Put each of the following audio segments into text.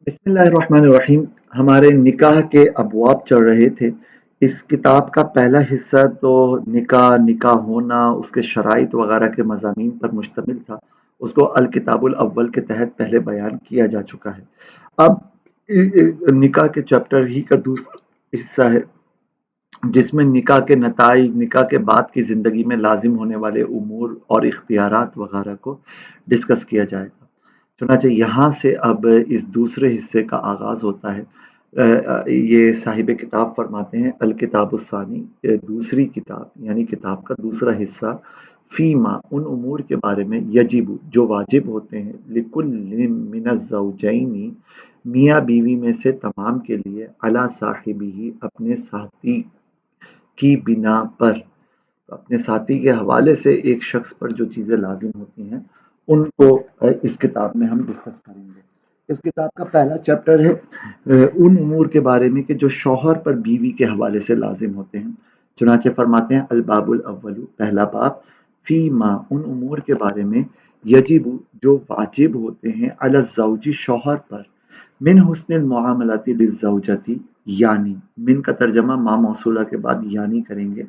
بسم اللہ الرحمن الرحیم۔ ہمارے نکاح کے ابواب چل رہے تھے۔ اس کتاب کا پہلا حصہ تو نکاح ہونا، اس کے شرائط وغیرہ کے مضامین پر مشتمل تھا۔ اس کو الکتاب الاول کے تحت پہلے بیان کیا جا چکا ہے۔ اب نکاح کے چیپٹر ہی کا دوسرا حصہ ہے، جس میں نکاح کے نتائج، نکاح کے بعد کی زندگی میں لازم ہونے والے امور اور اختیارات وغیرہ کو ڈسکس کیا جائے گا۔ چنانچہ یہاں سے اب اس دوسرے حصے کا آغاز ہوتا ہے۔ یہ صاحب کتاب فرماتے ہیں الکتاب الثانی، دوسری کتاب یعنی کتاب کا دوسرا حصہ، فیما ان امور کے بارے میں، یجب جو واجب ہوتے ہیں، لکل من الزوجین میاں بیوی میں سے تمام کے لیے، علی صاحبہ اپنے ساتھی کی بنا پر، اپنے ساتھی کے حوالے سے ایک شخص پر جو چیزیں لازم ہوتی ہیں ان کو اس کتاب میں ہم ڈسکس کریں گے۔ اس کتاب کا پہلا چیپٹر ہے ان امور کے بارے میں کہ جو شوہر پر بیوی کے حوالے سے لازم ہوتے ہیں۔ چنانچہ فرماتے ہیں الباب الاول، پہلا باب، فی ما ان امور کے بارے میں، یجب جو واجب ہوتے ہیں، علی الزوج شوہر پر، من حسن المعاملات للزوجتی، یعنی من کا ترجمہ ما موصولہ کے بعد یعنی کریں گے،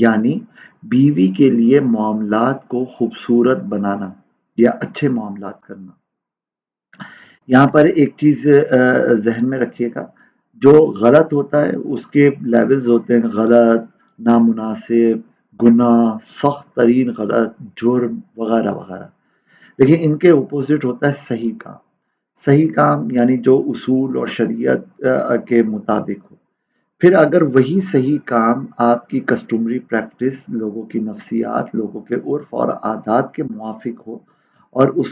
یعنی بیوی کے لیے معاملات کو خوبصورت بنانا یا اچھے معاملات کرنا۔ یہاں پر ایک چیز ذہن میں رکھیے گا، جو غلط ہوتا ہے اس کے لیولز ہوتے ہیں، غلط، نامناسب، گناہ، سخت ترین غلط، جرم وغیرہ وغیرہ، لیکن ان کے اپوزٹ ہوتا ہے صحیح کام۔ صحیح کام یعنی جو اصول اور شریعت کے مطابق ہو۔ پھر اگر وہی صحیح کام آپ کی کسٹمری پریکٹس، لوگوں کی نفسیات، لوگوں کے عرف اور عادات کے موافق ہو، اور اس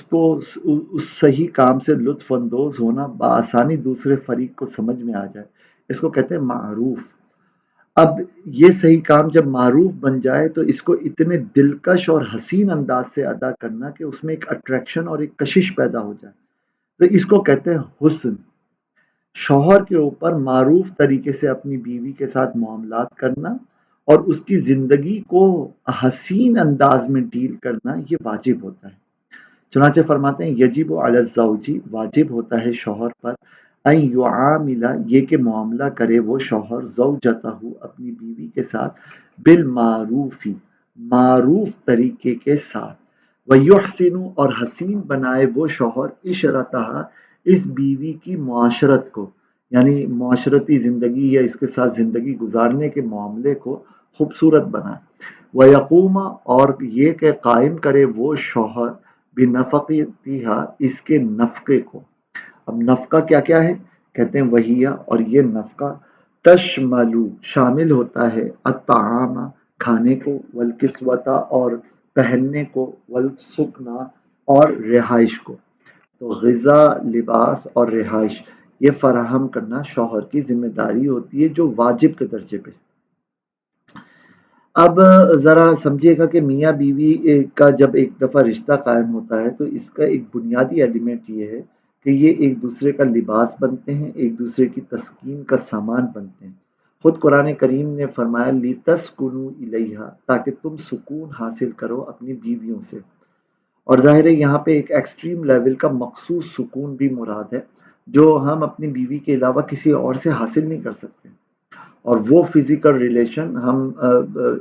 صحیح کام سے لطف اندوز ہونا بآسانی دوسرے فریق کو سمجھ میں آ جائے، اس کو کہتے ہیں معروف۔ اب یہ صحیح کام جب معروف بن جائے تو اس کو اتنے دلکش اور حسین انداز سے ادا کرنا کہ اس میں ایک اٹریکشن اور ایک کشش پیدا ہو جائے، تو اس کو کہتے ہیں حسن۔ شوہر کے اوپر معروف طریقے سے اپنی بیوی کے ساتھ معاملات کرنا اور اس کی زندگی کو حسین انداز میں ڈیل کرنا، یہ واجب ہوتا ہے۔ چنانچہ فرماتے ہیں یجب علی الزوج، واجب ہوتا ہے شوہر پر، ان یعاملہ یہ کہ معاملہ کرے وہ شوہر، زوجتہ اپنی بیوی کے ساتھ، بالمعروف معروف طریقے کے ساتھ، ویحسن اور حسین بنائے وہ شوہر، عشرتہ اس بیوی کی معاشرت کو، یعنی معاشرتی زندگی یا اس کے ساتھ زندگی گزارنے کے معاملے کو خوبصورت بنائے، ویقوم اور یہ کہ قائم کرے وہ شوہر، بنفقتہا اس کے نفقے کو۔ اب نفقہ کیا کیا ہے؟ کہتے ہیں وہیہ، اور یہ نفقہ، تشملو شامل ہوتا ہے، الطعام کھانے کو، والکسوۃ اور پہننے کو، والسکنا اور رہائش کو۔ تو غذا، لباس اور رہائش یہ فراہم کرنا شوہر کی ذمہ داری ہوتی ہے، جو واجب کے درجے پہ۔ اب ذرا سمجھیے گا کہ میاں بیوی کا جب ایک دفعہ رشتہ قائم ہوتا ہے تو اس کا ایک بنیادی ایلیمنٹ یہ ہے کہ یہ ایک دوسرے کا لباس بنتے ہیں، ایک دوسرے کی تسکین کا سامان بنتے ہیں۔ خود قرآن کریم نے فرمایا لِتَسْكُنُوا إِلَيْهَا، تاکہ تم سکون حاصل کرو اپنی بیویوں سے۔ اور ظاہر ہے یہاں پہ ایک ایکسٹریم لیول کا مخصوص سکون بھی مراد ہے، جو ہم اپنی بیوی کے علاوہ کسی اور سے حاصل نہیں کر سکتے۔ اور وہ فزیکل ریلیشن ہم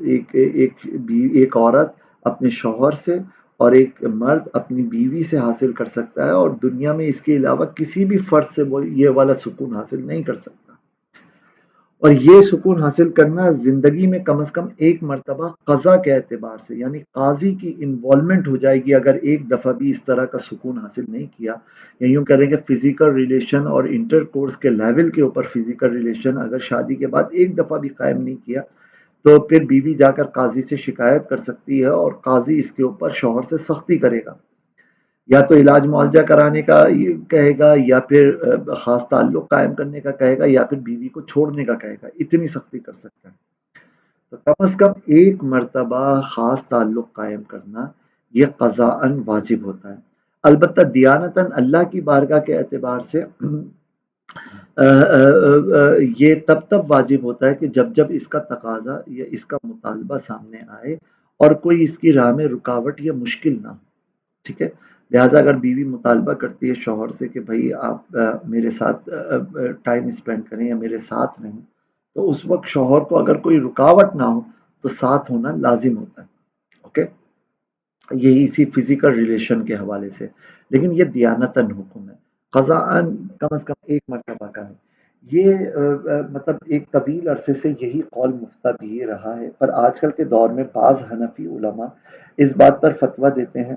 ایک عورت اپنے شوہر سے اور ایک مرد اپنی بیوی سے حاصل کر سکتا ہے، اور دنیا میں اس کے علاوہ کسی بھی فرد سے وہ یہ والا سکون حاصل نہیں کر سکتا۔ اور یہ سکون حاصل کرنا زندگی میں کم از کم ایک مرتبہ قضا کے اعتبار سے، یعنی قاضی کی انوالومنٹ ہو جائے گی اگر ایک دفعہ بھی اس طرح کا سکون حاصل نہیں کیا، یا یوں کہہ لیں کہ فزیکل ریلیشن اور انٹر کورس کے لیول کے اوپر فزیکل ریلیشن اگر شادی کے بعد ایک دفعہ بھی قائم نہیں کیا، تو پھر بیوی جا کر قاضی سے شکایت کر سکتی ہے، اور قاضی اس کے اوپر شوہر سے سختی کرے گا، یا تو علاج معالجہ کرانے کا کہے گا، یا پھر خاص تعلق قائم کرنے کا کہے گا، یا پھر بیوی کو چھوڑنے کا کہے گا، اتنی سختی کر سکتا ہے۔ تو کم از کم ایک مرتبہ خاص تعلق قائم کرنا یہ قضاءً واجب ہوتا ہے۔ البتہ دیانتاً اللہ کی بارگاہ کے اعتبار سے یہ تب واجب ہوتا ہے کہ جب اس کا تقاضا یا اس کا مطالبہ سامنے آئے اور کوئی اس کی راہ میں رکاوٹ یا مشکل نہ ہو، ٹھیک ہے؟ لہٰذا اگر بیوی مطالبہ کرتی ہے شوہر سے کہ بھائی آپ میرے ساتھ ٹائم اسپینڈ کریں یا میرے ساتھ رہیں، تو اس وقت شوہر کو اگر کوئی رکاوٹ نہ ہو تو ساتھ ہونا لازم ہوتا ہے. اوکے، یہی اسی فزیکل ریلیشن کے حوالے سے. لیکن یہ دیانتاً حکم ہے، قضاءً کم از کم ایک مرتبہ کا ہے. یہ مطلب ایک طویل عرصے سے یہی قول مفتہ بھی رہا ہے، پر آج کل کے دور میں بعض حنفی علماء اس بات پر فتویٰ دیتے ہیں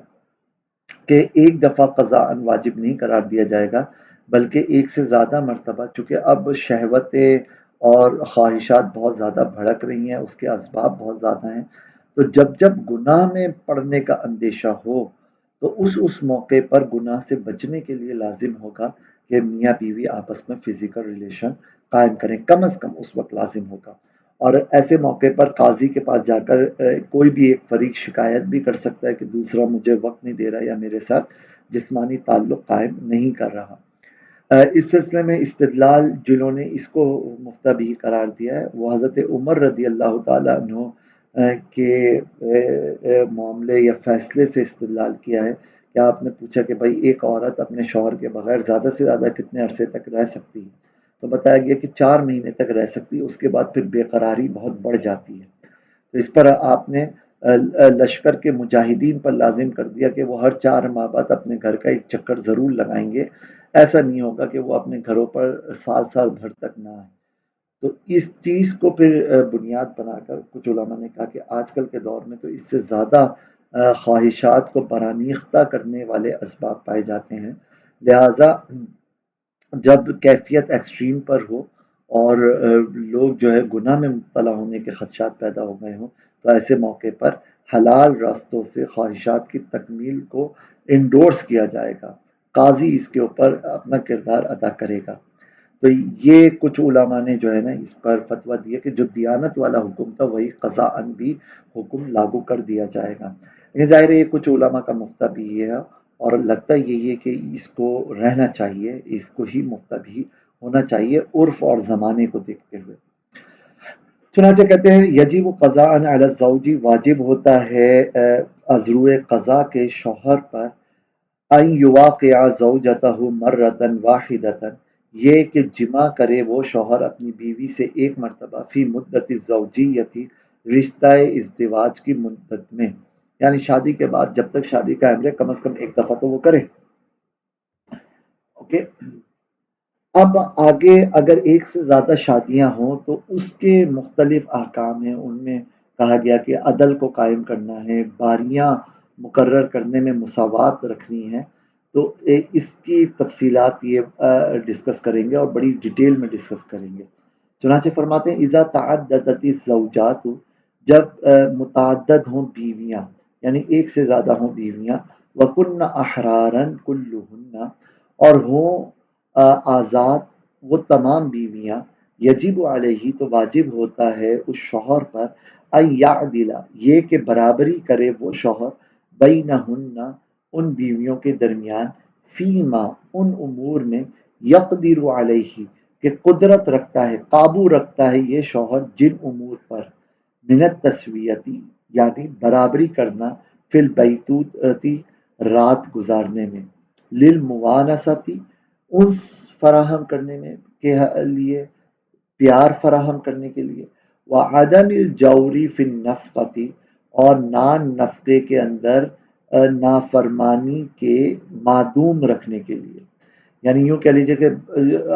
کہ ایک دفعہ قضاءً واجب نہیں قرار دیا جائے گا، بلکہ ایک سے زیادہ مرتبہ، چونکہ اب شہوتیں اور خواہشات بہت زیادہ بھڑک رہی ہیں، اس کے اسباب بہت زیادہ ہیں. تو جب جب گناہ میں پڑنے کا اندیشہ ہو تو اس موقع پر گناہ سے بچنے کے لیے لازم ہوگا کہ میاں بیوی آپس میں فزیکل ریلیشن قائم کریں، کم از کم اس وقت لازم ہوگا. اور ایسے موقع پر قاضی کے پاس جا کر کوئی بھی ایک فریق شکایت بھی کر سکتا ہے کہ دوسرا مجھے وقت نہیں دے رہا یا میرے ساتھ جسمانی تعلق قائم نہیں کر رہا. اس سلسلے میں استدلال جنہوں نے اس کو مفتبی قرار دیا ہے وہ حضرت عمر رضی اللہ تعالیٰ عنہ کے معاملے یا فیصلے سے استدلال کیا ہے کہ آپ نے پوچھا کہ بھائی ایک عورت اپنے شوہر کے بغیر زیادہ سے زیادہ کتنے عرصے تک رہ سکتی ہے، تو بتایا گیا کہ 4 مہینے تک رہ سکتی ہے، اس کے بعد پھر بے قراری بہت بڑھ جاتی ہے. تو اس پر آپ نے لشکر کے مجاہدین پر لازم کر دیا کہ وہ ہر 4 ماہ بعد اپنے گھر کا ایک چکر ضرور لگائیں گے. ایسا نہیں ہوگا کہ وہ اپنے گھروں پر سال سال بھر تک نہ آئیں. تو اس چیز کو پھر بنیاد بنا کر کچھ علماء نے کہا کہ آج کل کے دور میں تو اس سے زیادہ خواہشات کو برانیختہ کرنے والے اسباب پائے جاتے ہیں. لہذا جب کیفیت ایکسٹریم پر ہو اور لوگ جو ہے گناہ میں مبتلا ہونے کے خدشات پیدا ہو گئے ہوں تو ایسے موقع پر حلال راستوں سے خواہشات کی تکمیل کو انڈورس کیا جائے گا، قاضی اس کے اوپر اپنا کردار ادا کرے گا. تو یہ کچھ علماء نے جو ہے نا اس پر فتویٰ دیا کہ جو دیانت والا حکم تھا وہی قضاءً بھی حکم لاگو کر دیا جائے گا. یہ ظاہر ہے یہ کچھ علماء کا مفتہ بھی یہ ہے، اور لگتا یہی ہے کہ اس کو رہنا چاہیے، اس کو ہی مفتہ بھی ہونا چاہیے عرف اور زمانے کو دیکھتے ہوئے. چنانچہ کہتے ہیں یجب قضاءً علی الزوج، واجب ہوتا ہے ازروع قضا کے شوہر پر، ان یواقع زوجتہ مرتن واحدتن، یہ کہ جمع کرے وہ شوہر اپنی بیوی سے ایک مرتبہ فی مدت الزوجیتی، رشتہ ازدواج کی مدت میں، یعنی شادی کے بعد جب تک شادی کا عمر ہے کم از کم ایک دفعہ تو وہ کرے. اوکے. اب آگے اگر ایک سے زیادہ شادیاں ہوں تو اس کے مختلف احکام ہیں. ان میں کہا گیا کہ عدل کو قائم کرنا ہے، باریاں مقرر کرنے میں مساوات رکھنی ہے. تو اس کی تفصیلات یہ ڈسکس کریں گے اور بڑی ڈیٹیل میں ڈسکس کریں گے. چنانچہ فرماتے ہیں اذا تعددت الزوجات، جب متعدد ہوں بیویاں، یعنی ایک سے زیادہ ہوں بیویاں، وکن احرارا کلہن، اور ہوں آزاد وہ تمام بیویاں، یجب علیہ تو واجب ہوتا ہے اس شوہر پر، ان یعدل یہ کہ برابری کرے وہ شوہر، بینہن ان بیویوں کے درمیان، فیما ان امور میں، یقدر علیہ کہ قدرت رکھتا ہے، قابو رکھتا ہے یہ شوہر جن امور پر، من التسویتی یعنی برابری کرنا، فی البیتوتی رات گزارنے میں، للموانستی انس فراہم کرنے میں کے لیے، پیار فراہم کرنے کے لیے، وعدم الجوری فی النفقتی اور نان نفقے کے اندر نافرمانی کے معدوم رکھنے کے لیے. یعنی یوں کہہ لیجیے کہ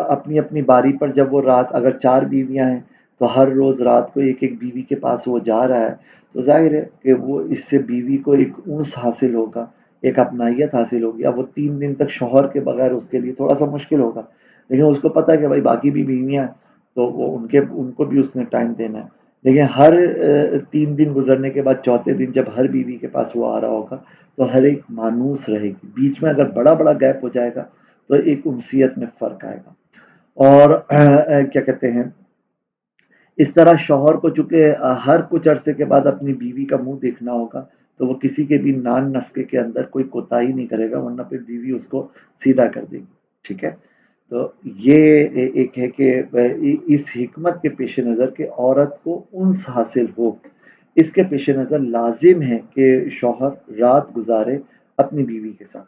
اپنی اپنی باری پر جب وہ رات، اگر 4 بیویاں ہیں تو ہر روز رات کو ایک ایک بیوی کے پاس وہ جا رہا ہے، تو ظاہر ہے کہ وہ اس سے بیوی کو ایک انس حاصل ہوگا، ایک اپنائیت حاصل ہوگی. اب وہ 3 دن تک شوہر کے بغیر اس کے لیے تھوڑا سا مشکل ہوگا، لیکن اس کو پتہ ہے کہ بھائی باقی بھی بیویاں ہیں تو وہ ان کو بھی اس نے ٹائم دینا ہے. لیکن ہر 3 دن گزرنے کے بعد چوتھے دن جب ہر بیوی کے پاس وہ آ رہا ہوگا تو ہر ایک مانوس رہے گی. بیچ میں اگر بڑا بڑا گیپ ہو جائے گا تو ایک انسیت میں فرق آئے گا. اور کیا کہتے ہیں، اس طرح شوہر کو چونکہ ہر کچھ عرصے کے بعد اپنی بیوی کا منہ دیکھنا ہوگا تو وہ کسی کے بھی نان نفقے کے اندر کوئی کوتاہی نہیں کرے گا، ورنہ پھر بیوی اس کو سیدھا کر دے گی. ٹھیک ہے. تو یہ ایک ہے کہ اس حکمت کے پیش نظر کہ عورت کو انس حاصل ہو، اس کے پیش نظر لازم ہے کہ شوہر رات گزارے اپنی بیوی کے ساتھ.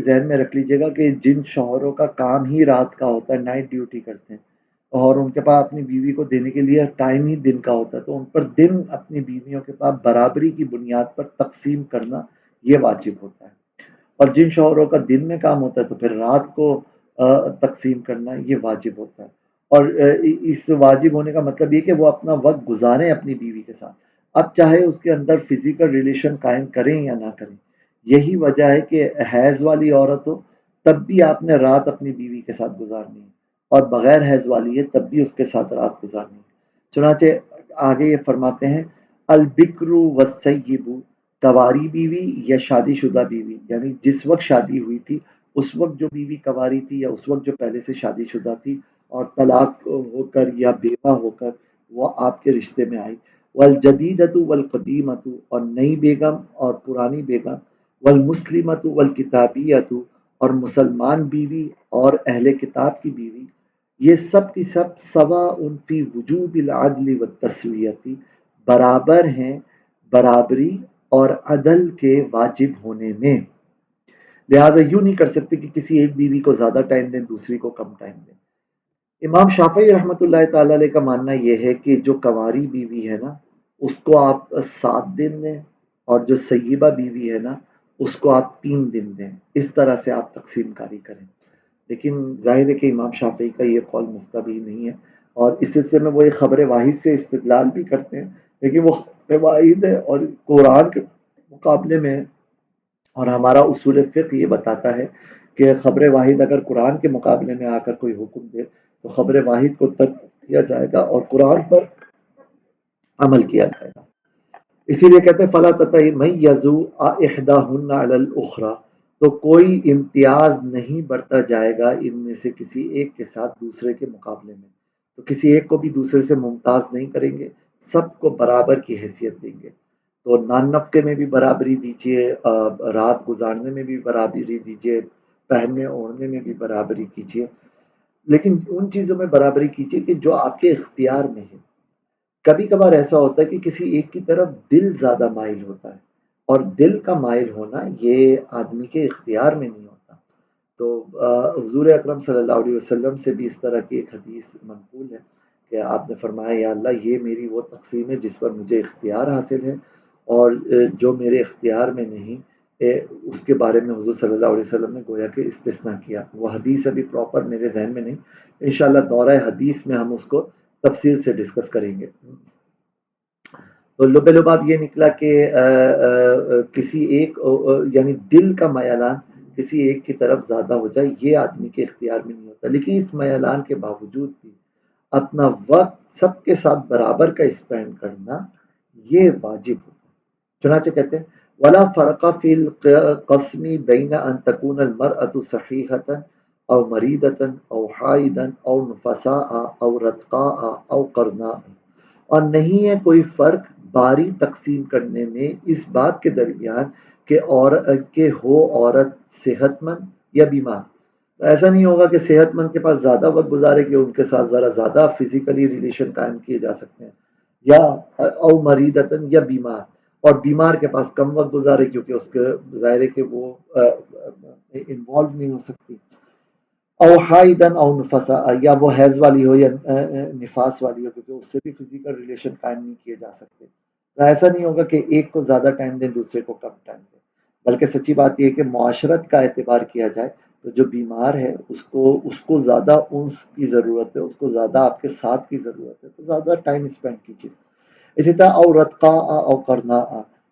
ذہن میں رکھ لیجیے گا کہ جن شوہروں کا کام ہی رات کا ہوتا ہے، نائٹ ڈیوٹی کرتے ہیں، اور ان کے پاس اپنی بیوی کو دینے کے لیے ٹائم ہی دن کا ہوتا ہے، تو ان پر دن اپنی بیویوں کے پاس برابری کی بنیاد پر تقسیم کرنا یہ واجب ہوتا ہے، اور جن شوہروں کا دن میں کام ہوتا ہے تو پھر رات کو تقسیم کرنا یہ واجب ہوتا ہے، اور اس واجب ہونے کا مطلب یہ کہ وہ اپنا وقت گزاریں اپنی بیوی کے ساتھ، اب چاہے اس کے اندر فزیکل ریلیشن قائم کریں یا نہ کریں، یہی وجہ ہے کہ حیض والی عورت ہو تب بھی آپ نے رات اپنی بیوی کے ساتھ گزارنی ہے، اور بغیر حیض والی ہے تب بھی اس کے ساتھ رات گزارنی ہے۔ چنانچہ آگے یہ فرماتے ہیں البکر والسیب، کواری بیوی یا شادی شدہ بیوی، یعنی جس وقت شادی ہوئی تھی اس وقت جو بیوی کواری تھی یا اس وقت جو پہلے سے شادی شدہ تھی اور طلاق ہو کر یا بیوہ ہو کر وہ آپ کے رشتے میں آئی، والجدیدۃ والقدیمۃ، اور نئی بیگم اور پرانی بیگم، والمسلمۃ والکتابیۃ، اور مسلمان بیوی اور اہل کتاب کی بیوی، یہ سب کی سب سواء فی وجوب العدل والتسویۃ، برابر ہیں برابری اور عدل کے واجب ہونے میں، لہٰذا یوں نہیں کر سکتے کہ کسی ایک بیوی کو زیادہ ٹائم دیں دوسری کو کم ٹائم دیں۔ امام شافعی رحمۃ اللہ تعالی علیہ کا ماننا یہ ہے کہ جو کنواری بیوی ہے نا اس کو آپ 7 دن دیں، اور جو سیبہ بیوی ہے نا اس کو آپ 3 دن دیں، اس طرح سے آپ تقسیم کاری کریں، لیکن ظاہر ہے کہ امام شافعی کا یہ قول مفتبی نہیں ہے، اور اس سلسلے میں وہ ایک خبر واحد سے استدلال بھی کرتے ہیں، لیکن وہ خبر واحد ہے اور قرآن کے مقابلے میں، اور ہمارا اصول فقہ یہ بتاتا ہے کہ خبر واحد اگر قرآن کے مقابلے میں آ کر کوئی حکم دے تو خبر واحد کو ترک کیا جائے گا اور قرآن پر عمل کیا جائے گا، اسی لیے کہتے ہیں فلا تتمیزوا احداہن علی الاخری، تو کوئی امتیاز نہیں برتا جائے گا ان میں سے کسی ایک کے ساتھ دوسرے کے مقابلے میں، تو کسی ایک کو بھی دوسرے سے ممتاز نہیں کریں گے، سب کو برابر کی حیثیت دیں گے، تو نان نفقے میں بھی برابری دیجیے، رات گزارنے میں بھی برابری دیجیے، پہننے اوڑھنے میں بھی برابری کیجیے، لیکن ان چیزوں میں برابری کیجیے کہ جو آپ کے اختیار میں ہے، کبھی کبھار ایسا ہوتا ہے کہ کسی ایک کی طرف دل زیادہ مائل ہوتا ہے، اور دل کا مائل ہونا یہ آدمی کے اختیار میں نہیں ہوتا، تو حضور اکرم صلی اللہ علیہ وسلم سے بھی اس طرح کی ایک حدیث منقول ہے کہ آپ نے فرمایا یا اللہ یہ میری وہ تقسیم ہے جس پر مجھے اختیار حاصل ہے، اور جو میرے اختیار میں نہیں اس کے بارے میں حضور صلی اللہ علیہ وسلم نے گویا کہ استثناء کیا، وہ حدیث ابھی پراپر میرے ذہن میں نہیں، انشاءاللہ دورہ حدیث میں ہم اس کو تفصیل سے ڈسکس کریں گے۔ تو لب لباب یہ نکلا کہ کسی ایک یعنی دل کا میلان کسی ایک کی طرف زیادہ ہو جائے یہ آدمی کے اختیار میں نہیں ہوتا، لیکن اس میلان کے باوجود بھی اپنا وقت سب کے ساتھ برابر کا اسپینڈ کرنا یہ واجب ہوتا ہے، چنانچہ کہتے ہیں ولا فرق فی القسم بین ان تکون المرأة صحیحة او مریضة او حائضا او نفساء او رتقاء او قرناء، اور نہیں ہے کوئی فرق باری تقسیم کرنے میں اس بات کے درمیان کہ ہو عورت صحت مند یا بیمار، تو ایسا نہیں ہوگا کہ صحت مند کے پاس زیادہ وقت گزارے کہ ان کے ساتھ ذرا زیادہ فزیکلی ریلیشن قائم کیے جا سکتے ہیں، یا او مریضتن یا بیمار، اور بیمار کے پاس کم وقت گزارے کیونکہ اس کے ظاہر ہے کہ وہ انوالو نہیں ہو سکتی، او حائدن او نفسا، یا وہ حیض والی ہو یا نفاس والی ہو کیونکہ اس سے بھی فزیکل ریلیشن قائم نہیں کیے جا سکتے، تو ایسا نہیں ہوگا کہ ایک کو زیادہ ٹائم دیں دوسرے کو کم ٹائم دیں، بلکہ سچی بات یہ ہے کہ معاشرت کا اعتبار کیا جائے تو جو بیمار ہے اس کو زیادہ انس کی ضرورت ہے، اس کو زیادہ آپ کے ساتھ کی ضرورت ہے، تو زیادہ ٹائم اسپینڈ کیجیے، اسی طرح او رتقا او کرنا،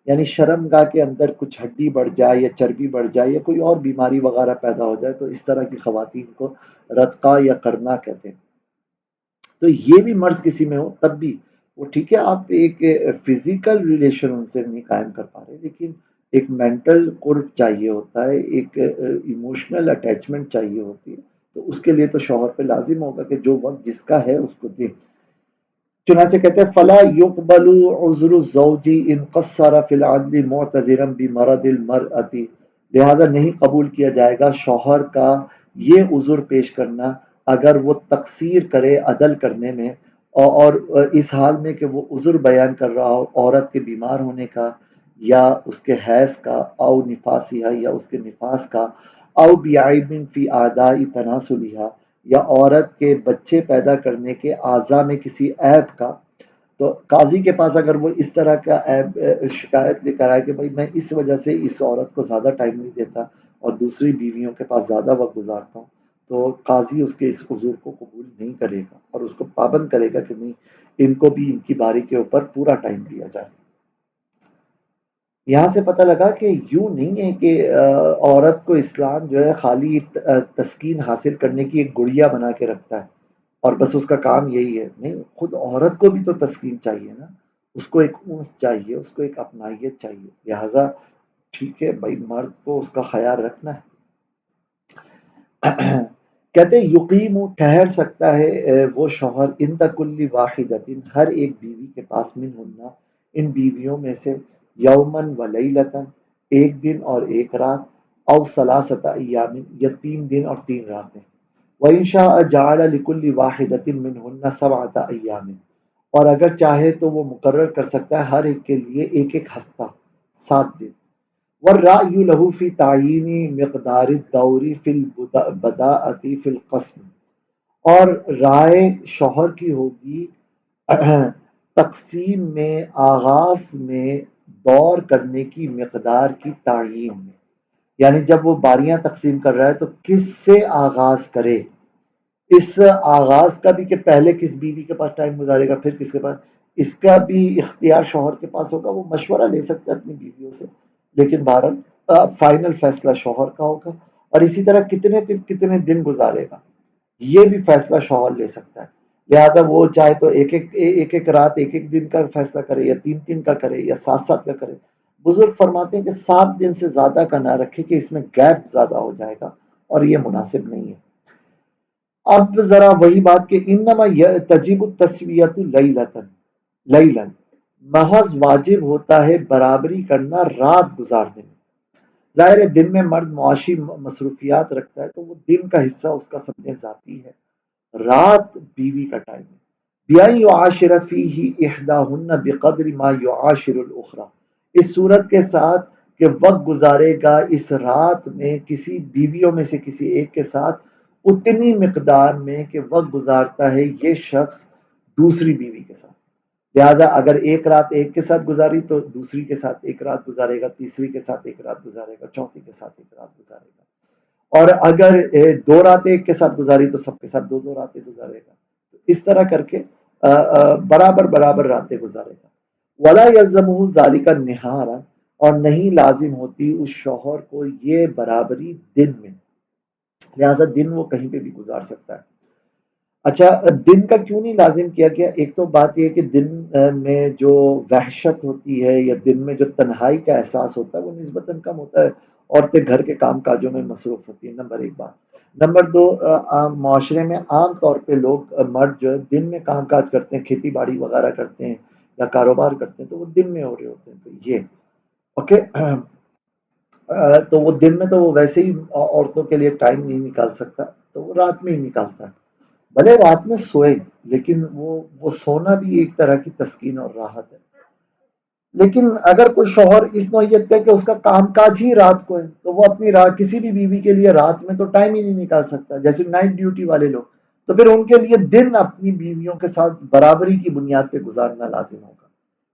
یعنی شرم گاہ کے اندر کچھ ہڈی بڑھ جائے یا چربی بڑھ جائے یا کوئی اور بیماری وغیرہ پیدا ہو جائے تو اس طرح کی خواتین کو رتقا یا کرنا کہتے ہیں، تو یہ بھی مرض کسی میں ہو تب بھی وہ ٹھیک ہے، آپ ایک فزیکل ریلیشن ان سے نہیں قائم کر پا رہے، لیکن ایک مینٹل قرب چاہیے ہوتا ہے، ایک ایموشنل اٹیچمنٹ چاہیے ہوتی ہے، تو اس کے لیے تو شوہر پہ لازم ہوگا کہ جو وقت جس کا ہے اس کو دے، چنانچہ کہتے ہیں فلا يقبل عذر الزوج ان قصر فی العدل معتذرا بمرض المرأة، لہذا نہیں قبول کیا جائے گا شوہر کا یہ عذر پیش کرنا اگر وہ تقصیر کرے عدل کرنے میں، اور اس حال میں کہ وہ عذر بیان کر رہا ہو عورت کے بیمار ہونے کا یا اس کے حیض کا، او نفاسیہ یا اس کے نفاس کا، او بعیب فی اعضاء تناسلیہا یا عورت کے بچے پیدا کرنے کے اعضاء میں کسی عیب کا، تو قاضی کے پاس اگر وہ اس طرح کا عیب شکایت لے کر آئے کہ بھائی میں اس وجہ سے اس عورت کو زیادہ ٹائم نہیں دیتا اور دوسری بیویوں کے پاس زیادہ وقت گزارتا ہوں، تو قاضی اس کے اس عذر کو قبول نہیں کرے گا اور اس کو پابند کرے گا کہ نہیں، ان کو بھی ان کی باری کے اوپر پورا ٹائم دیا جائے۔ یہاں سے پتہ لگا کہ یوں نہیں ہے کہ عورت کو اسلام جو ہے خالی تسکین حاصل کرنے کی ایک گڑیا بنا کے رکھتا ہے اور بس اس کا کام یہی ہے، نہیں، خود عورت کو بھی تو تسکین چاہیے نا، اس کو ایک انس چاہیے، اس کو ایک اپنائیت چاہیے، لہذا ٹھیک ہے بھائی مرد کو اس کا خیال رکھنا ہے۔ کہتے ہیں یقیم ٹھہر سکتا ہے وہ شوہر ان کل واحدۃ ہر ایک بیوی کے پاس من ہننا ان بیویوں میں سے، یومن و لیلتن ایک دن اور ایک رات، او ثلاثۃ ایام یا 3 دن اور 3 راتیں، وَإِن شَاءَ جَعَلَ لِكُلِّ وَاحِدَةٍ مِّنْهُنَّ 7 أَيَّامٍ اور اگر چاہے تو وہ مقرر کر سکتا ہے ہر ایک کے لیے ایک ایک ہفتہ، 7 دن۔ وَالرَّأْيُ لَهُ فِي تَعْيِينِ مِقْدَارِ الدَّوْرِ فِي الْبَدَاءَةِ فِي الْقَسْمِ اور رائے شوہر کی ہوگی تقسیم میں، آغاز میں دور کرنے کی مقدار کی تعیین میں، یعنی جب وہ باریاں تقسیم کر رہا ہے تو کس سے آغاز کرے، اس آغاز کا بھی کہ پہلے کس بیوی کے پاس ٹائم گزارے گا پھر کس کے پاس، اس کا بھی اختیار شوہر کے پاس ہوگا، وہ مشورہ لے سکتا ہے اپنی بیویوں سے، لیکن بہرحال فائنل فیصلہ شوہر کا ہوگا، اور اسی طرح کتنے دن کتنے دن گزارے گا یہ بھی فیصلہ شوہر لے سکتا ہے، لہذا وہ چاہے تو ایک ایک رات ایک ایک دن کا فیصلہ کرے یا 3 3 کا کرے یا 7 7 کا کرے۔ بزرگ فرماتے ہیں کہ 7 دن سے زیادہ کا نہ رکھے کہ اس میں گیپ زیادہ ہو جائے گا اور یہ مناسب نہیں ہے۔ اب ذرا وہی بات کہ انما تجب التسویۃ لیلن محض واجب ہوتا ہے برابری کرنا رات گزارنے میں، ظاہر ہے دن میں مرد معاشی مصروفیات رکھتا ہے تو وہ دن کا حصہ اس کا سمجھے ذاتی ہے، رات بیوی کا ٹائم ہے، بِأَن يُعَاشِرَ فِيهِ إِحْدَاهُنَّ بِقَدْرِ مَا يُعَاشِرُ الْأُخْرَى اس صورت کے ساتھ کہ وقت گزارے گا اس رات میں کسی بیویوں میں سے کسی ایک کے ساتھ اتنی مقدار میں کہ وقت گزارتا ہے یہ شخص دوسری بیوی کے ساتھ، لہذا اگر ایک رات ایک کے ساتھ گزاری تو دوسری کے ساتھ ایک رات گزارے گا، تیسری کے ساتھ ایک رات گزارے گا، چوتھی کے ساتھ ایک رات گزارے گا، اور اگر 2 راتیں ایک کے ساتھ گزاری تو سب کے ساتھ 2 2 راتیں گزارے گا، اس طرح کر کے برابر برابر راتیں گزارے گا۔ ولا یلزمہ ذالک نہارا اور نہیں لازم ہوتی اس شوہر کو یہ برابری دن میں، لہذا دن وہ کہیں پہ بھی گزار سکتا ہے۔ اچھا، دن کا کیوں نہیں لازم کیا گیا؟ ایک تو بات یہ کہ دن میں جو وحشت ہوتی ہے یا دن میں جو تنہائی کا احساس ہوتا ہے وہ نسبتاً کم ہوتا ہے، عورتیں گھر کے کام کاجوں میں مصروف ہوتی ہیں، نمبر ایک بات۔ نمبر دو، معاشرے میں عام طور پہ لوگ مرد جو ہے دن میں کام کاج کرتے ہیں، کھیتی باڑی وغیرہ کرتے ہیں یا کاروبار کرتے ہیں تو وہ دن میں ہو رہے ہوتے ہیں، تو یہ اوکے تو وہ دن میں تو وہ ویسے ہی عورتوں کے لیے ٹائم نہیں نکال سکتا، تو وہ رات میں ہی نکالتا ہے، بھلے رات میں سوئے لیکن وہ سونا بھی ایک طرح کی تسکین اور راحت ہے۔ لیکن اگر کوئی شوہر اس نوعیت کا کہ اس کا کام کاج ہی رات کو ہے تو وہ اپنی رات کسی بھی بیوی کے لیے رات میں تو ٹائم ہی نہیں نکال سکتا، جیسے نائٹ ڈیوٹی والے لوگ، تو پھر ان کے لیے دن اپنی بیویوں کے ساتھ برابری کی بنیاد پہ گزارنا لازم ہوگا۔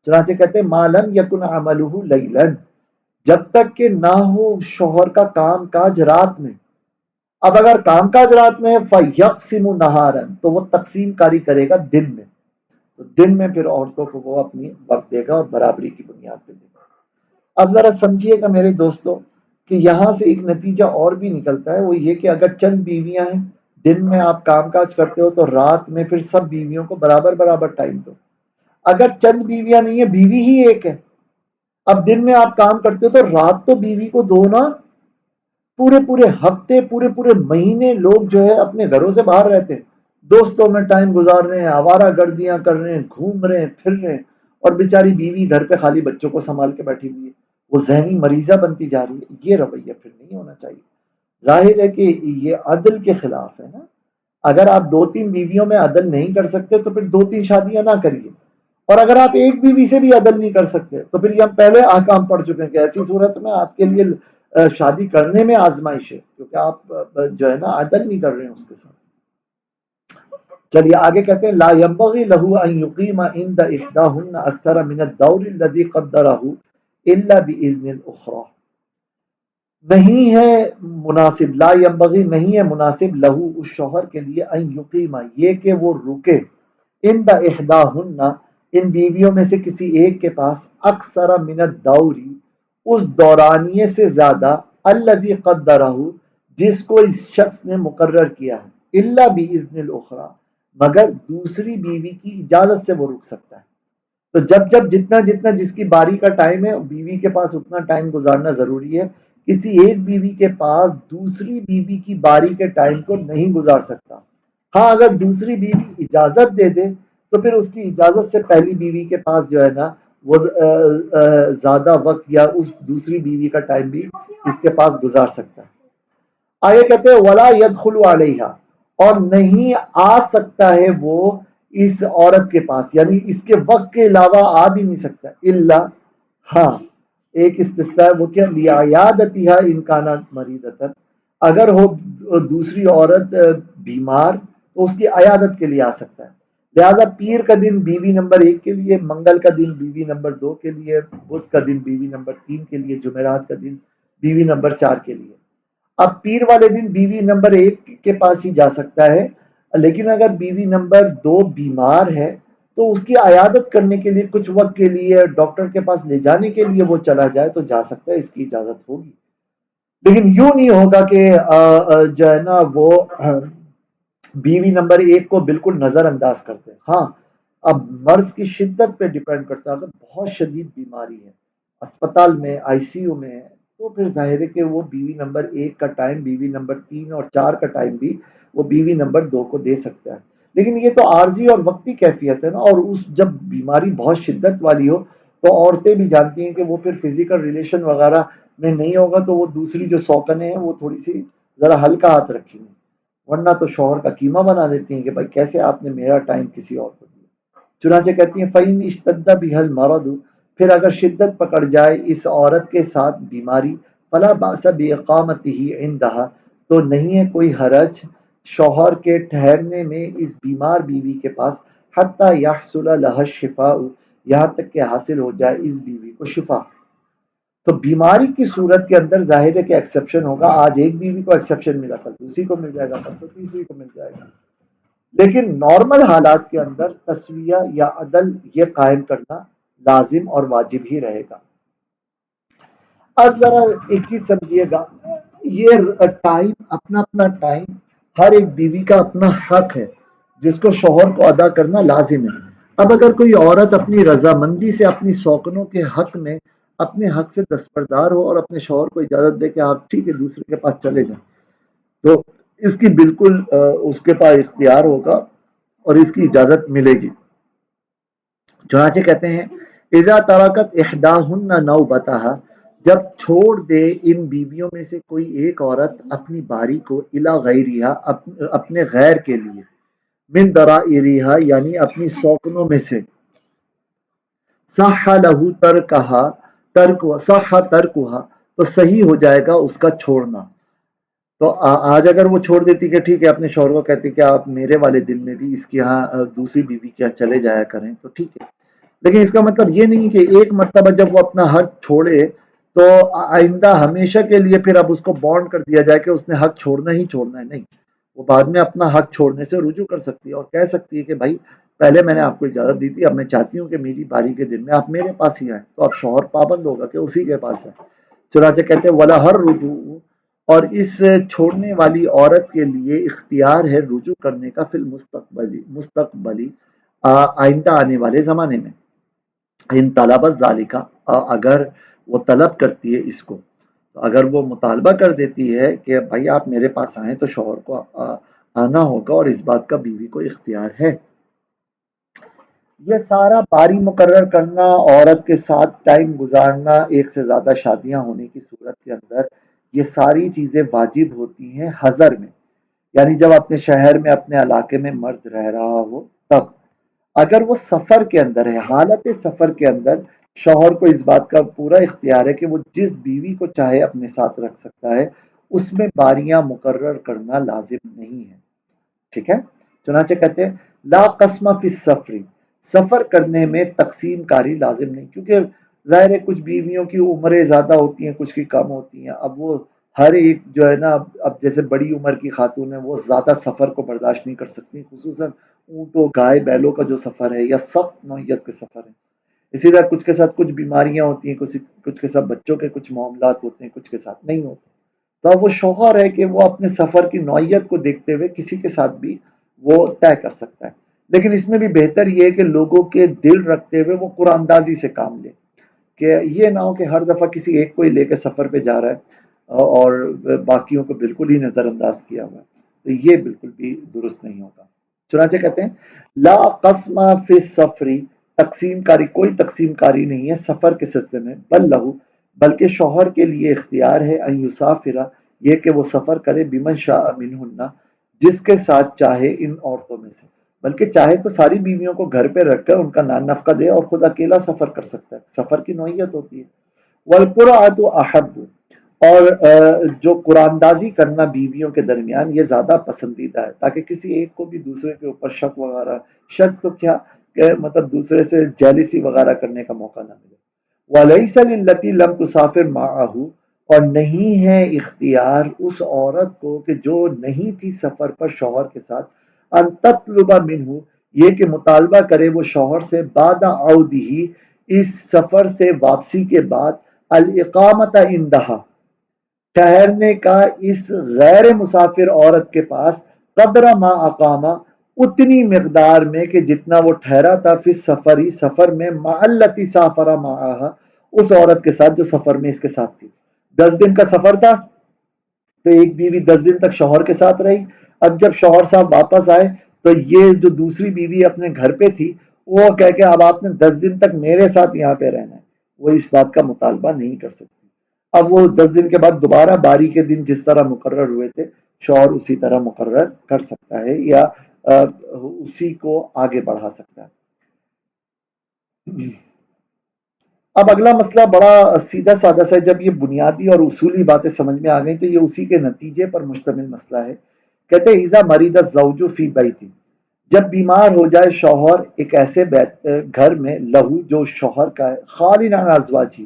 چنانچہ کہتے ہیں مالم یکن عملہ لیلن جب تک کہ نہ ہو شوہر کا کام کاج رات میں، اب اگر کام کاج رات میں ہے فَيَقْسِمُ نَهَارًا تو وہ تقسیم کاری کرے گا دن میں، تو دن میں پھر عورتوں کو وہ اپنی وقت دے گا اور برابری کی بنیاد پہ دے گا۔ اب ذرا سمجھیے گا میرے دوستوں کہ یہاں سے ایک نتیجہ اور بھی نکلتا ہے، وہ یہ کہ اگر چند بیویاں ہیں، دن میں آپ کام کاج کرتے ہو تو رات میں پھر سب بیویوں کو برابر برابر ٹائم دو۔ اگر چند بیویاں نہیں ہیں، بیوی ہی ایک ہے، اب دن میں آپ کام کرتے ہو تو رات تو بیوی کو دو نا، پورے پورے ہفتے پورے پورے مہینے لوگ جو ہے اپنے گھروں سے باہر رہتے ہیں، دوستوں میں ٹائم گزار رہے ہیں، آوارہ گردیاں کر رہے ہیں، گھوم رہے ہیں، پھر رہے ہیں، اور بیچاری بیوی گھر پہ خالی بچوں کو سنبھال کے بیٹھی ہوئی ہے، وہ ذہنی مریضہ بنتی جا رہی ہے، یہ رویہ پھر نہیں ہونا چاہیے۔ ظاہر ہے کہ یہ عدل کے خلاف ہے نا، اگر آپ 2 3 بیویوں میں عدل نہیں کر سکتے تو پھر 2 3 شادیاں نہ کریے، اور اگر آپ ایک بیوی سے بھی عدل نہیں کر سکتے تو پھر یہ ہم پہلے احکام پڑھ چکے ہیں کہ ایسی صورت میں آپ کے لیے شادی کرنے میں آزمائش ہے، کیونکہ آپ جو ہے نا عدل نہیں کر رہے ہیں اس کے ساتھ۔ چلیے آگے کہتے ہیں لا ينبغي له ان يقيم عند احداهن اكثر من الدور الذي قدره الا باذن الاخرى۔ نہیں ہے مناسب، لا ينبغي نہیں ہے مناسب لہو اس شوہر کے لیے ان یقیمہ یہ کہ وہ رکے ان دا احداہن ان بیویوں میں سے کسی ایک کے پاس اکثر من الدوری اس دورانیے سے زیادہ الذی قدرہ جس کو اس شخص نے مقرر کیا ہے الا باذن الاخری مگر دوسری بیوی کی اجازت سے وہ رک سکتا ہے۔ تو جب جب جتنا جتنا جس کی باری کا ٹائم ہے بیوی کے پاس اتنا ٹائم گزارنا ضروری ہے، کسی ایک بیوی کے پاس دوسری بیوی کی باری کے ٹائم کو نہیں گزار سکتا۔ ہاں اگر دوسری بیوی اجازت دے دے تو پھر اس کی اجازت سے پہلی بیوی کے پاس جو ہے نا وہ زیادہ وقت یا اس دوسری بیوی کا ٹائم بھی اس کے پاس گزار سکتا ہے۔ آگے کہتے ہیں ولا يدخل علیہا اور نہیں آ سکتا ہے وہ اس عورت کے پاس، یعنی اس کے وقت کے علاوہ آ بھی نہیں سکتا الا ہاں ایک استثناء ہے وہ کیا لیعیادتها ان کانت مریضۃ اگر ہو دوسری عورت بیمار تو اس کی عیادت کے لیے آ سکتا ہے۔ لہذا پیر کا دن بیوی نمبر 1 کے لیے، منگل کا دن بیوی نمبر 2 کے لیے، بدھ کا دن بیوی نمبر 3 کے لیے، جمعرات کا دن بیوی نمبر 4 کے لیے۔ اب پیر والے دن بیوی نمبر 1 کے پاس ہی جا سکتا ہے، لیکن اگر بیوی نمبر 2 بیمار ہے تو اس کی عیادت کرنے کے لیے کچھ وقت کے لیے ڈاکٹر کے پاس لے جانے کے لیے وہ چلا جائے تو جا سکتا ہے، اس کی اجازت ہوگی۔ لیکن یوں نہیں ہوگا کہ جو ہے نا وہ بیوی نمبر 1 کو بالکل نظر انداز کرتے ہیں۔ ہاں اب مرض کی شدت پہ ڈیپینڈ کرتا ہے، اگر بہت شدید بیماری ہے اسپتال میں آئی سی یو میں ہے تو پھر ظاہر ہے کہ وہ بیوی نمبر 1 کا ٹائم بیوی نمبر 3 اور 4 کا ٹائم بھی وہ بیوی نمبر 2 کو دے سکتا ہے۔ لیکن یہ تو عارضی اور وقتی کیفیت ہے نا، اور اس جب بیماری بہت شدت والی ہو تو عورتیں بھی جانتی ہیں کہ وہ پھر فزیکل ریلیشن وغیرہ میں نہیں ہوگا تو وہ دوسری جو سوکنیں ہیں وہ تھوڑی سی ذرا ہلکا ہاتھ رکھیں گے، ورنہ تو شوہر کا قیمہ بنا دیتی ہیں کہ بھائی کیسے آپ نے میرا ٹائم کسی اور کو دیا۔ چنانچہ کہتی ہیں فَإِنْ اشْتَدَّ بِهَا الْمَرَضُ پھر اگر شدت پکڑ جائے اس عورت کے ساتھ بیماری فلا باس بِإِقَامَتِهِ عِندَهَا تو نہیں ہے کوئی حرج شوہر کے ٹھہرنے میں اس بیمار بیوی کے پاس حتی یحصل لها الشفاء یہاں تک کہ حاصل ہو جائے اس بیوی کو شفا۔ تو بیماری کی صورت کے اندر ظاہر ہے کہ ایکسیپشن ہوگا، آج ایک بیوی کو ایکسیپشن ملا کل دوسری کو مل جائے گا کل تو تیسری کو مل جائے گا، لیکن نارمل حالات کے اندر تسویہ یا عدل یہ قائم کرنا لازم اور واجب ہی رہے گا۔ اب ذرا ایک چیز سمجھیے گا، یہ ٹائم اپنا اپنا ٹائم ہر ایک بیوی کا اپنا حق ہے جس کو شوہر کو ادا کرنا لازم ہے۔ اب اگر کوئی عورت اپنی رضامندی سے اپنی سوکنوں کے حق میں اپنے حق سے دستبردار ہو اور اپنے شوہر کو اجازت دے کہ آپ ٹھیک ہے دوسرے کے پاس چلے جائیں تو اس کی بالکل اس کے پاس اختیار ہوگا اور اس کی اجازت ملے گی۔ چنانچہ کہتے ہیں اذا ترکت احداہن نوبتہا جب چھوڑ دے ان بیویوں میں سے کوئی ایک عورت اپنی باری کو الی غیرہا اپنے غیر کے لیے من درائرہا یعنی اپنی سوکنوں میں سے صح لہو ترکہا صح ترکہا تو صحیح ہو جائے گا اس کا چھوڑنا۔ تو آج اگر وہ چھوڑ دیتی کہ ٹھیک ہے اپنے شوہر کو کہتی کہ آپ میرے والے دن میں بھی اس کے یہاں دوسری بیوی کے یہاں چلے جایا کریں تو ٹھیک ہے، لیکن اس کا مطلب یہ نہیں کہ ایک مرتبہ جب وہ اپنا حق چھوڑے تو آئندہ ہمیشہ کے لیے پھر اب اس کو بانڈ کر دیا جائے کہ اس نے حق چھوڑنا ہی چھوڑنا ہے، نہیں، وہ بعد میں اپنا حق چھوڑنے سے رجوع کر سکتی ہے اور کہہ سکتی ہے کہ بھائی پہلے میں نے آپ کو اجازت دی تھی، اب میں چاہتی ہوں کہ میری باری کے دن میں آپ میرے پاس ہی آئیں، تو اب شوہر پابند ہوگا کہ اسی کے پاس ہے۔ چنانچہ کہتے ہیں ولا ہر رجوع اور اس چھوڑنے والی عورت کے لیے اختیار ہے رجوع کرنے کا فی المستقبلی آئندہ آنے والے زمانے میں، ان طلبت ذالکا اگر وہ طلب کرتی ہے اس کو، تو اگر وہ مطالبہ کر دیتی ہے کہ بھائی آپ میرے پاس آئیں تو شوہر کو آنا ہوگا اور اس بات کا بیوی کو اختیار ہے۔ یہ سارا باری مقرر کرنا، عورت کے ساتھ ٹائم گزارنا، ایک سے زیادہ شادیاں ہونے کی صورت کے اندر یہ ساری چیزیں واجب ہوتی ہیں حضر میں، یعنی جب اپنے شہر میں اپنے علاقے میں مرد رہ رہا ہو تب۔ اگر وہ سفر کے اندر ہے، حالت سفر کے اندر شوہر کو اس بات کا پورا اختیار ہے کہ وہ جس بیوی کو چاہے اپنے ساتھ رکھ سکتا ہے، اس میں باریاں مقرر کرنا لازم نہیں ہے، ٹھیک ہے؟ چنانچہ کہتے ہیں لا قسم فی السفر، سفر کرنے میں تقسیم کاری لازم نہیں، کیونکہ ظاہر ہے کچھ بیویوں کی عمریں زیادہ ہوتی ہیں، کچھ کی کم ہوتی ہیں، اب وہ ہر ایک جو ہے نا، اب جیسے بڑی عمر کی خاتون ہیں وہ زیادہ سفر کو برداشت نہیں کر سکتی، خصوصاً اونٹوں گائے بیلوں کا جو سفر ہے یا سخت نوعیت کے سفر ہے، اسی طرح کچھ کے ساتھ کچھ بیماریاں ہوتی ہیں، کچھ کے ساتھ بچوں کے کچھ معاملات ہوتے ہیں، کچھ کے ساتھ نہیں ہوتے، تو اب وہ شوہر ہے کہ وہ اپنے سفر کی نوعیت کو دیکھتے ہوئے کسی کے ساتھ بھی وہ طے کر سکتا ہے، لیکن اس میں بھی بہتر یہ ہے کہ لوگوں کے دل رکھتے ہوئے وہ قرآن اندازی سے کام لے، کہ یہ نہ ہو کہ ہر دفعہ کسی ایک کو ہی لے کے سفر پہ جا رہا ہے اور باقیوں کو بالکل ہی نظر انداز کیا ہوا ہے، تو یہ بالکل بھی درست نہیں ہوگا۔ چنانچہ کہتے ہیں لا قسم فی سفری، تقسیم کاری، کوئی تقسیم کاری نہیں ہے سفر کے سلسلے میں، بل لہو، بلکہ شوہر کے لیے اختیار ہے ان یسافر، یہ کہ وہ سفر کرے بمن شاء منہن، جس کے ساتھ چاہے ان عورتوں میں سے، بلکہ چاہے تو ساری بیویوں کو گھر پہ رکھ کر ان کا نان نفقہ دے اور خود اکیلا سفر کر سکتا ہے، سفر کی نوعیت ہوتی ہے۔ والقرعۃ احب، اور جو قرآن دازی کرنا بیویوں کے درمیان یہ زیادہ پسندیدہ ہے، تاکہ کسی ایک کو بھی دوسرے کے اوپر شک وغیرہ، شک تو کیا کہ مطلب دوسرے سے جیلسی وغیرہ کرنے کا موقع نہ ملے۔ وَلَيْسَ لِلَّتِي لَمْ تُسَافِرْ مَعَهُ، اور نہیں ہے اختیار اس عورت کو کہ جو نہیں تھی سفر پر شوہر کے ساتھ، ان تطلب منہ، یہ کہ مطالبہ کرے وہ شوہر سے بعد عودہ، اس سفر سے واپسی کے بعد، الاقامت عندها، ٹھہرنے کا اس غیر مسافر عورت کے پاس، قدر ما اقامہ، اتنی مقدار میں کہ جتنا وہ ٹھہرا تھا، فی سفری، سفر میں، مع التی سافر معها، اس عورت کے ساتھ جو سفر میں اس کے ساتھ تھی۔ 10 دن کا سفر تھا تو ایک بیوی 10 دن تک شوہر کے ساتھ رہی، اب جب شوہر صاحب واپس آئے تو یہ جو دوسری بیوی اپنے گھر پہ تھی وہ کہہ کے اب آپ نے 10 دن تک میرے ساتھ یہاں پہ رہنا ہے، وہ اس بات کا مطالبہ نہیں کر سکتی، اب وہ 10 دن کے بعد دوبارہ باری کے دن جس طرح مقرر ہوئے تھے شوہر اسی طرح مقرر کر سکتا ہے یا اسی کو آگے بڑھا سکتا ہے۔ اب اگلا مسئلہ بڑا سیدھا سادہ سا ہے، جب یہ بنیادی اور اصولی باتیں سمجھ میں آ گئی تو یہ اسی کے نتیجے پر مشتمل مسئلہ ہے۔ کہتے ہیں اذا مریض الزوج فی بیت، جب بیمار ہو جائے شوہر ایک ایسے گھر میں، لہو جو شوہر کا ہے، خالی عن ازواجہ،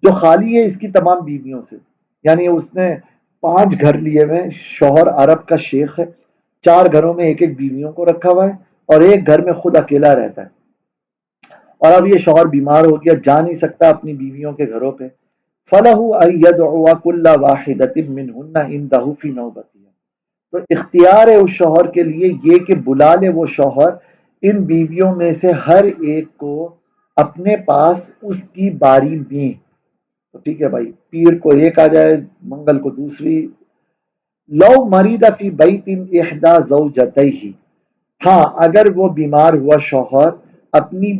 جو خالی ہے اس کی تمام بیویوں سے، یعنی اس نے 5 گھر لیے ہوئے ہیں، شوہر عرب کا شیخ ہے، 4 گھروں میں ایک ایک بیویوں کو رکھا ہوا ہے اور ایک گھر میں خود اکیلا رہتا ہے، اور اب یہ شوہر بیمار ہو گیا، جا نہیں سکتا اپنی بیویوں کے گھروں پہ، فَلَهُ أَن يَدْعُوَ كُلَّ وَاحِدَةٍ مِّنْهُنَّ عِندَهُ فِي نَوْبَتِهَا، تو اختیار ہے اس شوہر کے لیے یہ کہ بلا لے وہ شوہر ان بیویوں میں سے ہر ایک کو اپنے پاس اس کی باری میں، تو ٹھیک ہے بھائی، پیر کو ایک آ جائے، منگل کو دوسری، لو مریض فی بیت احدى زوجتیہ، ہاں اگر وہ بیمار ہوا شوہر اپنی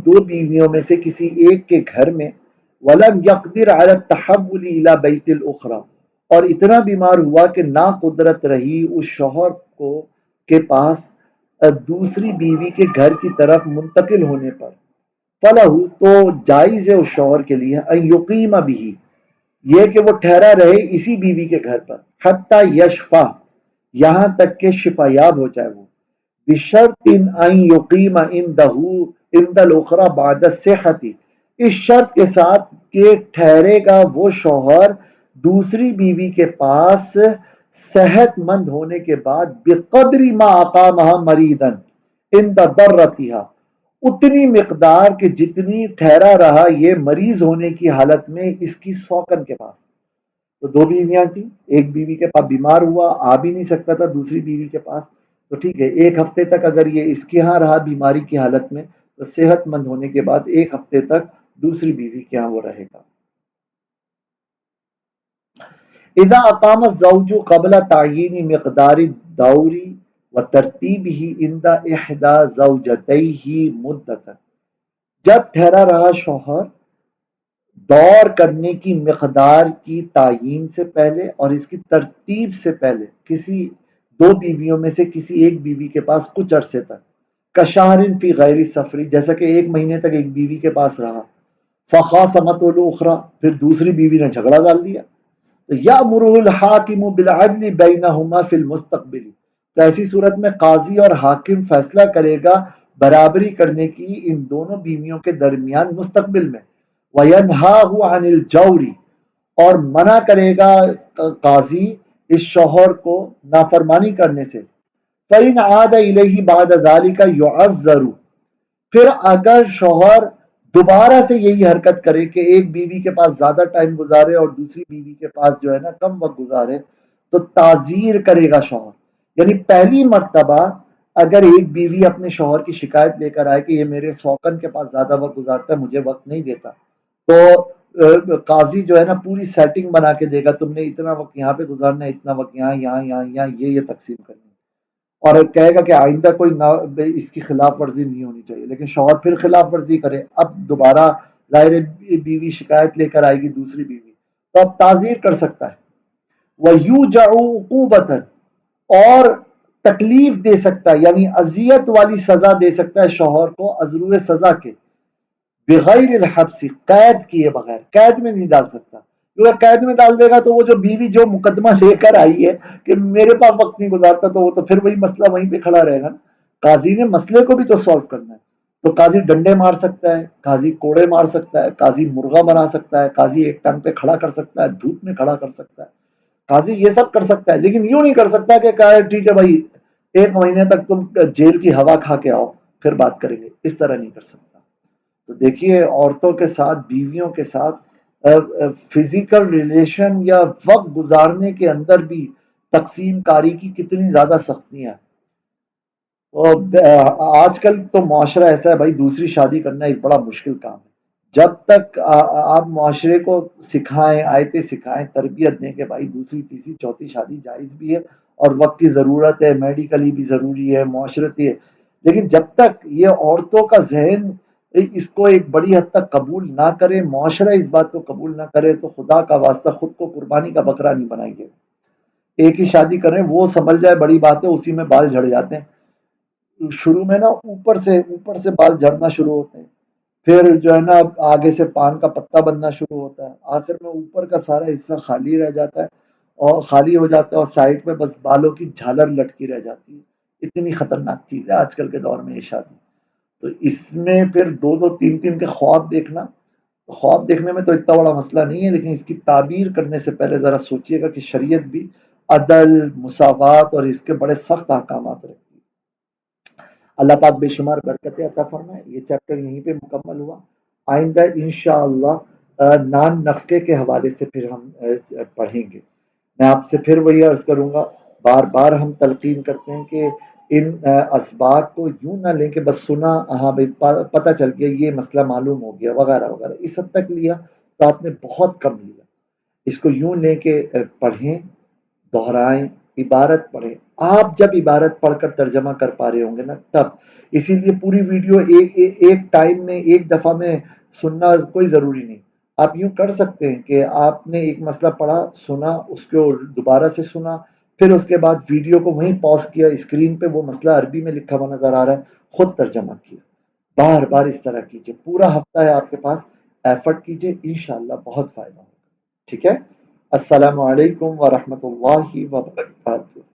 2 بیویوں میں سے کسی ایک کے گھر میں، ولم يقدر على التحول الى بیت الاخرى، اور اتنا بیمار ہوا کہ نا قدرت رہی اس شوہر کو کے پاس دوسری بیوی کے گھر کی طرف منتقل ہونے پر، فلہ، تو جائز ہے اس شوہر کے لیے ان یقیم بھی، یہ کہ وہ ٹھہرا رہے اسی بیوی کے گھر پر، حتی یشفا، یہاں تک کہ شفا یاب ہو جائے وہ، بشرط ان یقیم عنده عند الاخرى بعد الصحت، اس شرط کے ساتھ کہ ٹھہرے گا وہ شوہر دوسری بیوی کے پاس صحت مند ہونے کے بعد، بقدر ما اقامها مریضا عند ضرتها، اتنی مقدار کہ جتنی ٹھہرا رہا یہ مریض ہونے کی حالت میں اس کی سوکن کے پاس، تو 2 بیویاں تھیں، ایک بیوی کے پاس بیمار ہوا آ بھی نہیں سکتا تھا دوسری بیوی کے پاس، تو ٹھیک ہے 1 ہفتے تک اگر یہ اس کے ہاں رہا بیماری کی حالت میں تو صحت مند ہونے کے بعد 1 ہفتے تک دوسری بیوی کے ہاں وہ رہے گا۔ اذا اقام الزوج قبل تعیین مقدار الدور وترتیبه عند احدى زوجتیہ مدتا، جب ٹھہرا رہا شوہر دور کرنے کی مقدار کی تعیین سے پہلے اور اس کی ترتیب سے پہلے کسی 2 بیویوں میں سے کسی ایک بیوی کے پاس کچھ عرصے تک، کشہرن فی غیر سفری، جیسا کہ ایک مہینے تک ایک بیوی کے پاس رہا، فخاصمت الاخری، پھر دوسری بیوی نے جھگڑا ڈال دیا، تو یامر الحاکم بالعدل بینہما فی المستقبل، تو ایسی صورت میں قاضی اور حاکم فیصلہ کرے گا برابری کرنے کی ان دونوں بیویوں کے درمیان مستقبل میں، وینہاہ عن الجور، اور منع کرے گا قاضی اس شوہر کو نافرمانی کرنے سے، فَإِنْ عَادَ إِلَيْهِ بَعْدَ ذَلِكَ يُعَذَّرُ، پھر اگر شوہر دوبارہ سے یہی حرکت کرے کہ ایک بیوی کے پاس زیادہ ٹائم گزارے اور دوسری بیوی کے پاس جو ہے نا کم وقت گزارے، تو تعزیر کرے گا شوہر، یعنی پہلی مرتبہ اگر ایک بیوی اپنے شوہر کی شکایت لے کر آئے کہ یہ میرے سوکن کے پاس زیادہ وقت گزارتا ہے، مجھے وقت نہیں دیتا، تو قاضی جو ہے نا پوری سیٹنگ بنا کے دے گا، تم نے اتنا وقت یہاں پہ گزارنا ہے، اتنا وقت یہاں یہاں یہاں یہاں، یہ تقسیم کرنی ہے، اور کہے گا کہ آئندہ کوئی نہ اس کی خلاف ورزی نہیں ہونی چاہیے، لیکن شوہر پھر خلاف ورزی کرے، اب دوبارہ ظاہر بیوی شکایت لے کر آئے گی دوسری بیوی، تو اب تعزیر کر سکتا ہے، وَيُوجَعُ عُقُوبَةً، اور تکلیف دے سکتا ہے، یعنی اذیت والی سزا دے سکتا ہے شوہر کو عذرو سزا کے، بغیر الحبس، قید کیے بغیر، قید میں نہیں ڈال سکتا، کیونکہ قید میں ڈال دے گا تو وہ جو بیوی جو مقدمہ لے کر آئی ہے کہ میرے پاس وقت نہیں گزارتا، تو وہ تو پھر وہی مسئلہ وہیں پہ کھڑا رہے گا نا، قاضی نے مسئلے کو بھی تو سالو کرنا ہے، تو قاضی ڈنڈے مار سکتا ہے، قاضی کوڑے مار سکتا ہے، قاضی مرغا بنا سکتا ہے، قاضی ایک ٹنگ پہ کھڑا کر سکتا ہے، دھوپ میں کھڑا کر سکتا ہے، قاضی یہ سب کر سکتا ہے، لیکن یوں نہیں کر سکتا کہ کہا ٹھیک ہے بھائی ایک مہینے تک تم جیل کی ہوا کھا کے آؤ پھر بات کریں گے، اس طرح نہیں کر سکتا۔ تو دیکھیے عورتوں کے ساتھ، بیویوں کے ساتھ فزیکل ریلیشن یا وقت گزارنے کے اندر بھی تقسیم کاری کی کتنی زیادہ سختیاں، اور آج کل تو معاشرہ ایسا ہے بھائی، دوسری شادی کرنا ایک بڑا مشکل کام ہے، جب تک آپ معاشرے کو سکھائیں، آیتیں سکھائیں، تربیت دیں کہ بھائی دوسری تیسری چوتھی شادی جائز بھی ہے اور وقت کی ضرورت ہے، میڈیکلی بھی ضروری ہے، معاشرتی ہے، لیکن جب تک یہ عورتوں کا ذہن اس کو ایک بڑی حد تک قبول نہ کرے، معاشرہ اس بات کو قبول نہ کرے، تو خدا کا واسطہ خود کو قربانی کا بکرا نہیں بنائیے، ایک ہی شادی کریں، وہ سنبھل جائے بڑی بات ہے، اسی میں بال جھڑ جاتے ہیں، شروع میں نا اوپر سے بال جھڑنا شروع ہوتے ہیں، پھر جو ہے نا آگے سے پان کا پتا بننا شروع ہوتا ہے، آخر میں اوپر کا سارا حصہ خالی رہ جاتا ہے، اور خالی ہو جاتا ہے، اور سائڈ میں بس بالوں کی جھالر لٹکی رہ جاتی ہے، اتنی خطرناک چیز ہے آج کل کے دور میں یہ شادی، تو اس میں پھر دو دو تین تین کے خواب دیکھنا، خواب دیکھنے میں تو اتنا بڑا مسئلہ نہیں ہے، لیکن اس کی تعبیر کرنے سے پہلے ذرا سوچئے گا کہ شریعت بھی عدل، مساوات اور اس کے بڑے سخت احکامات رکھتی ہے۔ اللہ پاک بے شمار برکتیں عطا فرمائے، یہ چیپٹر یہیں پہ مکمل ہوا، آئندہ انشاءاللہ نان نفقے کے حوالے سے پھر ہم پڑھیں گے، میں آپ سے پھر وہی عرض کروں گا، بار بار ہم تلقین کرتے ہیں کہ ان اسباق کو یوں نہ لیں کہ بس سنا، ہاں بھائی پتہ چل گیا، یہ مسئلہ معلوم ہو گیا وغیرہ وغیرہ، اس حد تک لیا تو آپ نے بہت کم لیا، اس کو یوں لیں کہ پڑھیں، دہرائیں، عبارت پڑھیں، آپ جب عبارت پڑھ کر ترجمہ کر پا رہے ہوں گے نا تب، اسی لیے پوری ویڈیو ایک ٹائم میں ایک دفعہ میں سننا کوئی ضروری نہیں، آپ یوں کر سکتے ہیں کہ آپ نے ایک مسئلہ پڑھا، سنا، اس کو دوبارہ سے سنا، پھر اس کے بعد ویڈیو کو وہیں پاز کیا، اسکرین پہ وہ مسئلہ عربی میں لکھا ہوا نظر آ رہا ہے، خود ترجمہ کیا، بار بار اس طرح کیجئے، پورا ہفتہ ہے آپ کے پاس، ایفرٹ کیجئے، انشاءاللہ بہت فائدہ ہوگا، ٹھیک ہے؟ السلام علیکم ورحمۃ اللہ وبرکاتہ۔